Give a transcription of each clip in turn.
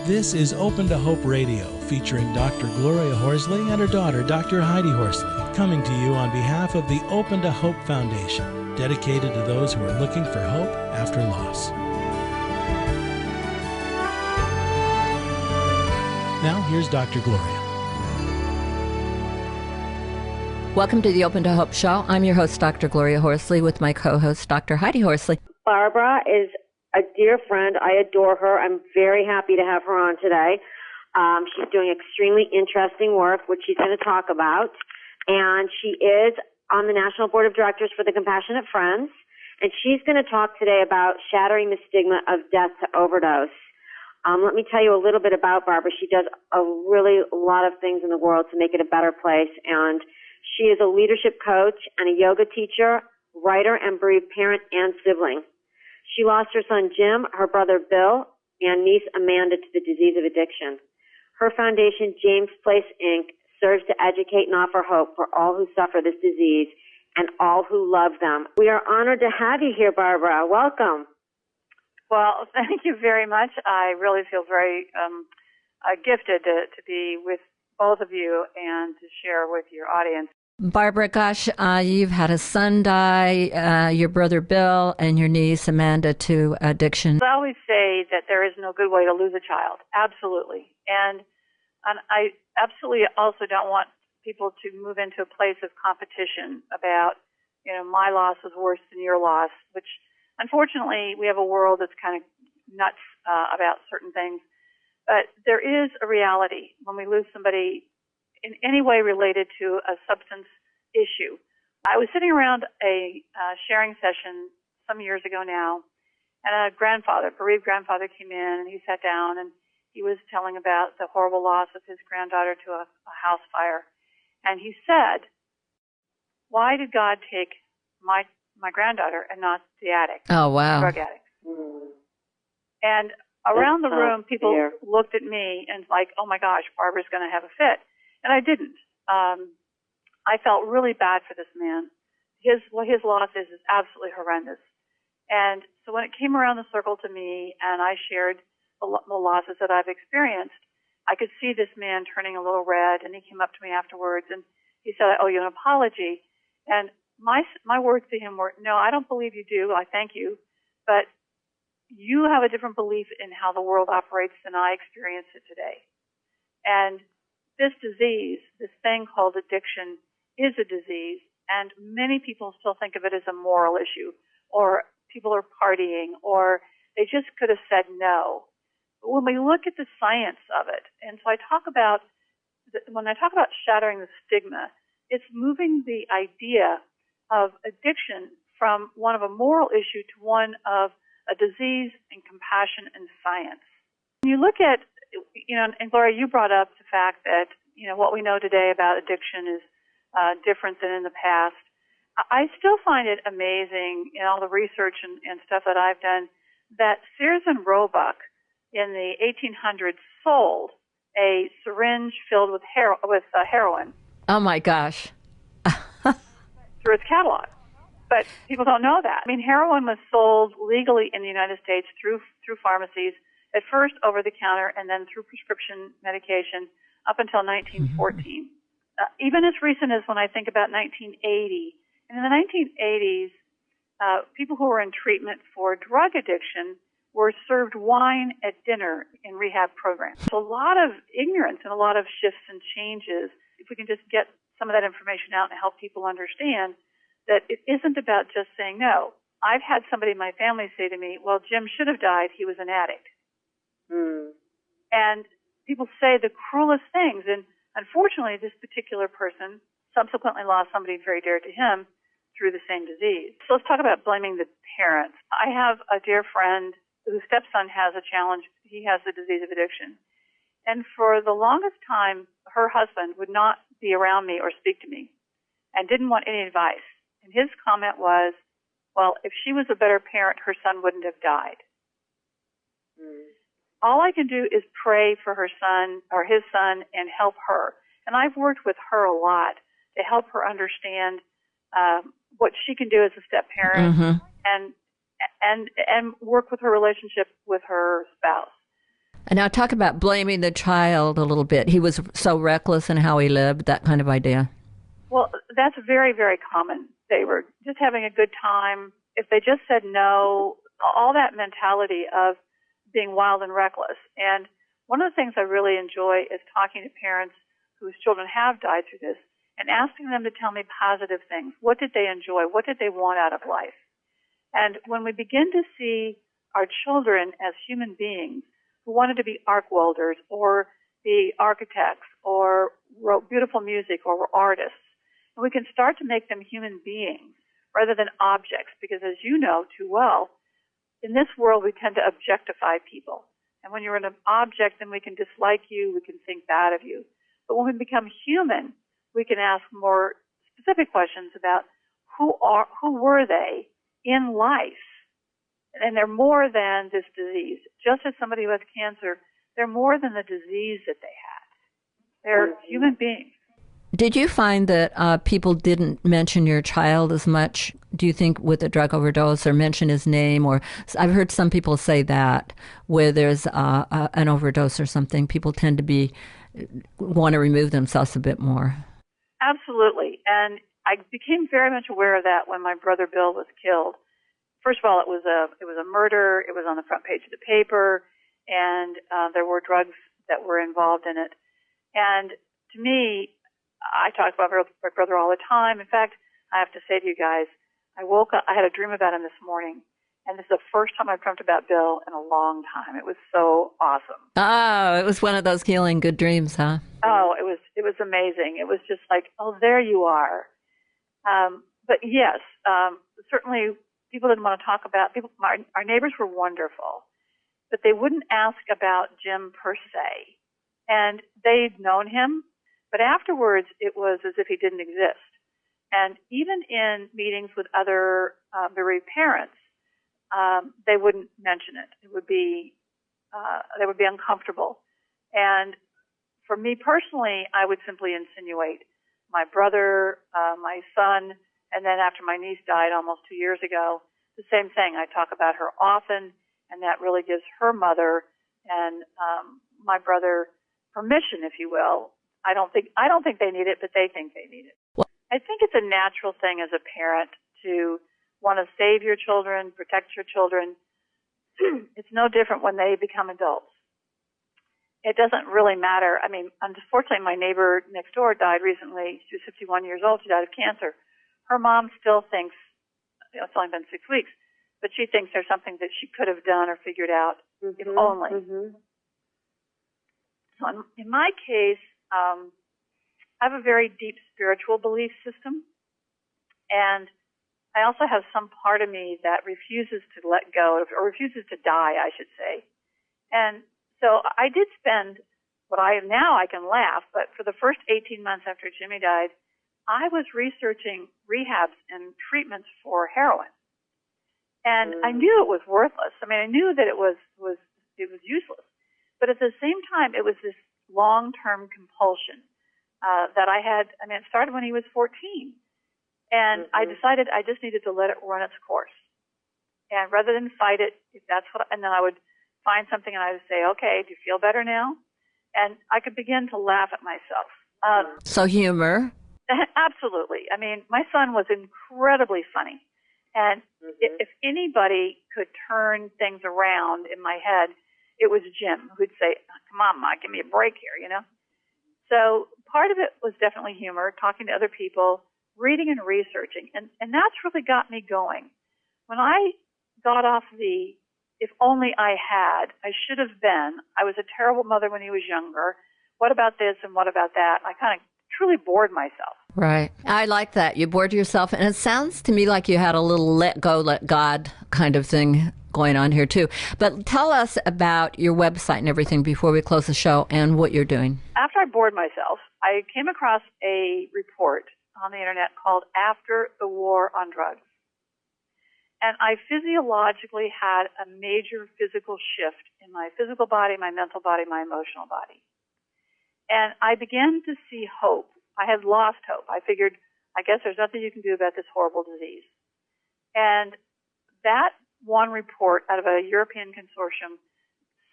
This is Open to Hope Radio, featuring Dr. Gloria Horsley and her daughter, Dr. Heidi Horsley, coming to you on behalf of the Open to Hope Foundation, dedicated to those who are looking for hope after loss. Now, here's Dr. Gloria. Welcome to the Open to Hope Show. I'm your host, Dr. Gloria Horsley, with my co-host, Dr. Heidi Horsley. Barbara is a dear friend. I adore her. I'm very happy to have her on today. She's doing extremely interesting work, which she's going to talk about. And she is on the National Board of Directors for the Compassionate Friends. And she's going to talk today about shattering the stigma of death to overdose. Let me tell you a little bit about Barbara. She does a lot of things in the world to make it a better place. And she is a leadership coach and a yoga teacher, writer, and bereaved parent and sibling. She lost her son Jim, her brother Bill, and niece Amanda to the disease of addiction. Her foundation, James Place, Inc., serves to educate and offer hope for all who suffer this disease and all who love them. We are honored to have you here, Barbara. Welcome. Well, thank you very much. I really feel very gifted to be with both of you and to share with your audience. Barbara, gosh, you've had a son die, your brother Bill, and your niece Amanda to addiction. I always say that there is no good way to lose a child. Absolutely. And I absolutely also don't want people to move into a place of competition about, my loss was worse than your loss, which unfortunately we have a world that's kind of nuts about certain things. But there is a reality when we lose somebody in any way related to a substance issue. I was sitting around a sharing session some years ago now, and a bereaved grandfather came in, and he sat down, and he was telling about the horrible loss of his granddaughter to a house fire. And he said, "Why did God take my granddaughter and not the addict, Oh, wow. drug addict?" And around the room, people looked at me and like, "Oh my gosh, Barbara's going to have a fit." And I didn't. I felt really bad for this man. His loss is absolutely horrendous. And so when it came around the circle to me and I shared the losses that I've experienced, I could see this man turning a little red, and he came up to me afterwards and he said, "I owe you an apology." And my words to him were, "No, I don't believe you do. I thank you. But you have a different belief in how the world operates than I experience it today." And this disease, this thing called addiction, is a disease, and many people still think of it as a moral issue, or people are partying, or they just could have said no. But when we look at the science of it, and so when I talk about shattering the stigma, it's moving the idea of addiction from one of a moral issue to one of a disease and compassion and science. When you look at, and Gloria, you brought up the fact that, what we know today about addiction is different than in the past. I still find it amazing in all the research and stuff that I've done that Sears and Roebuck in the 1800s sold a syringe filled with heroin. Oh, my gosh. Through its catalog. But people don't know that. I mean, heroin was sold legally in the United States through pharmacies, at first over the counter and then through prescription medication up until 1914. Even as recent as when I think about 1980. And in the 1980s, people who were in treatment for drug addiction were served wine at dinner in rehab programs. So a lot of ignorance and a lot of shifts and changes. If we can just get some of that information out and help people understand that it isn't about just saying no. I've had somebody in my family say to me, "Well, Jim should have died. He was an addict." And people say the cruelest things. And unfortunately, this particular person subsequently lost somebody very dear to him through the same disease. So let's talk about blaming the parents. I have a dear friend whose stepson has a challenge. He has the disease of addiction. And for the longest time, her husband would not be around me or speak to me and didn't want any advice. And his comment was, "Well, if she was a better parent, her son wouldn't have died." All I can do is pray for her son or his son and help her. And I've worked with her a lot to help her understand what she can do as a step parent and work with her relationship with her spouse. And now talk about blaming the child a little bit. He was so reckless in how he lived, that kind of idea. Well, that's very, very common. They were just having a good time. If they just said no, all that mentality of being wild and reckless. And one of the things I really enjoy is talking to parents whose children have died through this and asking them to tell me positive things. What did they enjoy? What did they want out of life? And when we begin to see our children as human beings who wanted to be arc welders or be architects or wrote beautiful music or were artists, and we can start to make them human beings rather than objects, because as you know too well, in this world we tend to objectify people. And when you're an object, then we can dislike you, we can think bad of you. But when we become human, we can ask more specific questions about who were they in life. And they're more than this disease. Just as somebody who has cancer, they're more than the disease that they had. They're human beings. Did you find that people didn't mention your child as much, do you think, with a drug overdose, or mention his name? Or I've heard some people say that where there's an overdose or something, people tend to want to remove themselves a bit more. Absolutely. And I became very much aware of that when my brother Bill was killed. First of all, it was a murder. It was on the front page of the paper, and there were drugs that were involved in it. And to me, I talk about my brother all the time. In fact, I have to say to you guys, I woke up, I had a dream about him this morning, and this is the first time I've dreamt about Bill in a long time. It was so awesome. Oh, it was one of those healing good dreams, huh? Oh, it was amazing. It was just like, oh, there you are. But yes, certainly people didn't want to talk about people. Our neighbors were wonderful, but they wouldn't ask about Jim per se. And they'd known him, but afterwards it was as if he didn't exist. And even in meetings with other bereaved parents, they wouldn't mention it. It would be they would be uncomfortable. And for me personally, I would simply insinuate my brother, my son, and then after my niece died almost 2 years ago, the same thing. I talk about her often, and that really gives her mother and my brother permission, if you will. I don't think they need it, but they think they need it. I think it's a natural thing as a parent to want to save your children, protect your children. It's no different when they become adults. It doesn't really matter. I mean, unfortunately, my neighbor next door died recently. She was 51 years old. She died of cancer. Her mom still thinks, it's only been 6 weeks, but she thinks there's something that she could have done or figured out, if only. Mm-hmm. So in my case, I have a very deep spiritual belief system, and I also have some part of me that refuses to let go, or refuses to die, I should say. And so I did spend now I can laugh, but for the first 18 months after Jimmy died, I was researching rehabs and treatments for heroin. And I knew it was worthless. I mean, I knew that it was useless. But at the same time, it was this long-term compulsion that I had. I mean, it started when he was 14. And I decided I just needed to let it run its course. And rather than fight it, and then I would find something and I would say, okay, do you feel better now? And I could begin to laugh at myself. So humor. Absolutely. I mean, my son was incredibly funny. And if anybody could turn things around in my head, it was Jim, who'd say, come on, Ma, give me a break here, you know? So part of it was definitely humor, talking to other people, reading and researching. And that's really got me going. When I got off if only I had, I should have been, I was a terrible mother when he was younger, what about this and what about that? I kind of truly bored myself. Right. I like that. You bored yourself. And it sounds to me like you had a little let go, let God kind of thing going on here too. But tell us about your website and everything before we close the show and what you're doing. After I bored myself, I came across a report on the internet called After the War on Drugs. And I physiologically had a major physical shift in my physical body, my mental body, my emotional body. And I began to see hope. I had lost hope. I figured, I guess there's nothing you can do about this horrible disease. And that one report out of a European consortium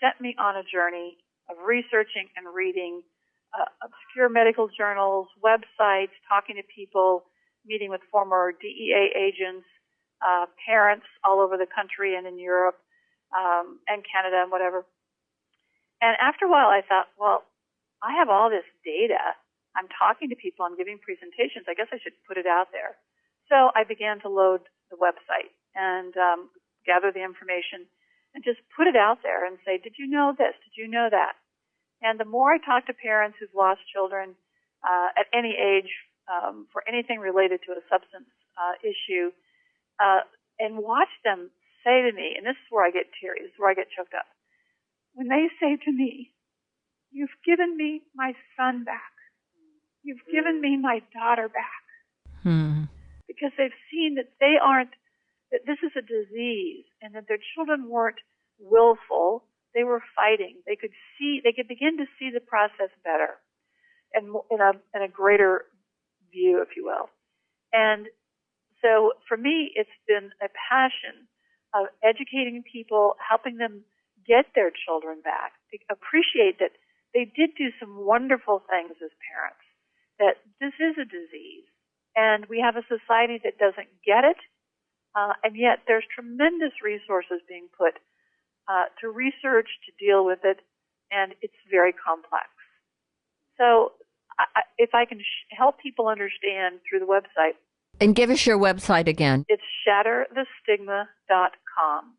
sent me on a journey of researching and reading obscure medical journals, websites, talking to people, meeting with former DEA agents, parents all over the country and in Europe and Canada and whatever. And after a while, I thought, well, I have all this data. I'm talking to people. I'm giving presentations. I guess I should put it out there. So I began to load the website and gather the information and just put it out there and say, did you know this? Did you know that? And the more I talk to parents who've lost children at any age for anything related to a substance issue and watch them say to me, and this is where I get teary, this is where I get choked up, when they say to me, you've given me my son back. You've given me my daughter back. Because they've seen that that this is a disease and that their children weren't willful. They were fighting. They could begin to see the process better and in a greater view, if you will. And so for me, it's been a passion of educating people, helping them get their children back, to appreciate that they did do some wonderful things as parents, that this is a disease, and we have a society that doesn't get it, and yet there's tremendous resources being put to research, to deal with it, and it's very complex. So if I can help people understand through the website. And give us your website again. It's shatterthestigma.com.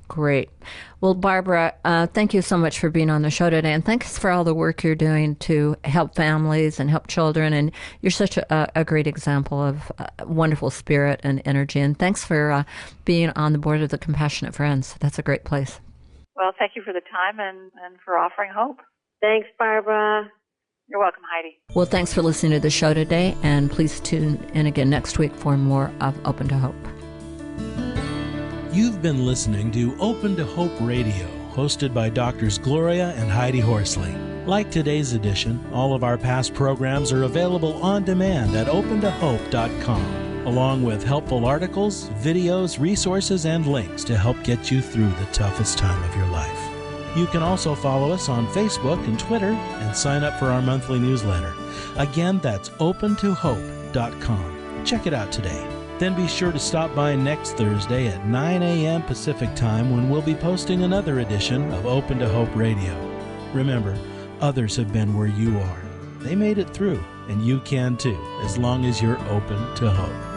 Great. Well, Barbara, thank you so much for being on the show today, and thanks for all the work you're doing to help families and help children. And you're such a great example of wonderful spirit and energy. And thanks for being on the board of the Compassionate Friends. That's a great place. Well, thank you for the time and for offering hope. Thanks, Barbara. You're welcome, Heidi. Well, thanks for listening to the show today, and please tune in again next week for more of Open to Hope. You've been listening to Open to Hope Radio, hosted by Drs. Gloria and Heidi Horsley. Like today's edition, all of our past programs are available on demand at opentohope.com, along with helpful articles, videos, resources, and links to help get you through the toughest time of your life. You can also follow us on Facebook and Twitter and sign up for our monthly newsletter. Again, that's opentohope.com. Check it out today. Then be sure to stop by next Thursday at 9 a.m. Pacific Time when we'll be posting another edition of Open to Hope Radio. Remember, others have been where you are. They made it through, and you can too, as long as you're open to hope.